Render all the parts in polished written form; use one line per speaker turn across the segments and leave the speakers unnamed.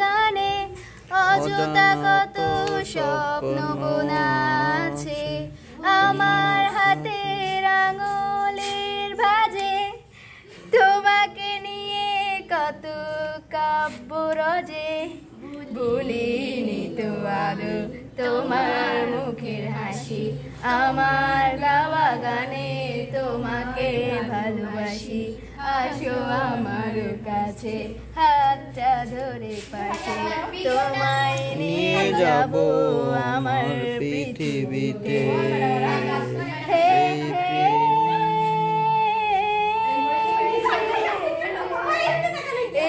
গানে অযথা কত স্বপ্ন বোনা আছে আমার হাতের আঙুলের ভাঁজে, তোমাকে নিয়ে কত কাব্য রজে, ভুলিনি তো আদৌ তোমার মুখের হাসি, আমার গাওয়া গানে তোমাকে ভালোবাসি। আসো আমার কাছে হাতটা ধরে পাশে, তোমায় নিয়ে যাব আমার পৃথিবীতে।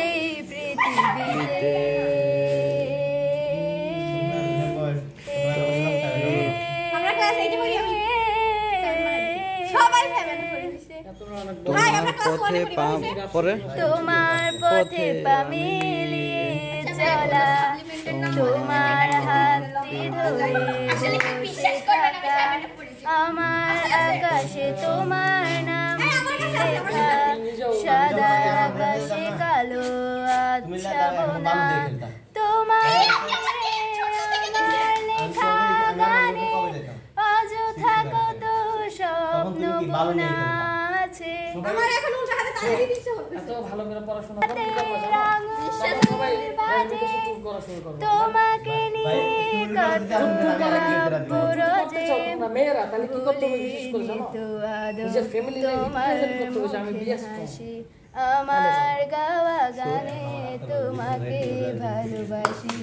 এই পৃথিবীতে তোমার পথে পা মিলিয়ে চলা, তোমার হাতটি ধরে বসে থাকা, আমার আকাশে তোমার নাম লেখা, সাদা আকাশে কালো আচ্ছা বোনা, তোমার লেখা গানে অযথা কত স্বপ্ন বোনা আছে। আমার এখন উল্টা হাতে তালি দিতে হবে, এত ভালো করে পড়াশোনা করতে সবাই তোমাকে নিয়ে কত পুরোজে, মেয়েরা তাহলে কি করতে হবে বিশেষ করে জানো, নিজের ফ্যামিলি রিপ্রেজেন্ট করতে হবে। আমি ব্যস্ত, আমার গাওয়া গানে তোমাকে ভালোবাসি।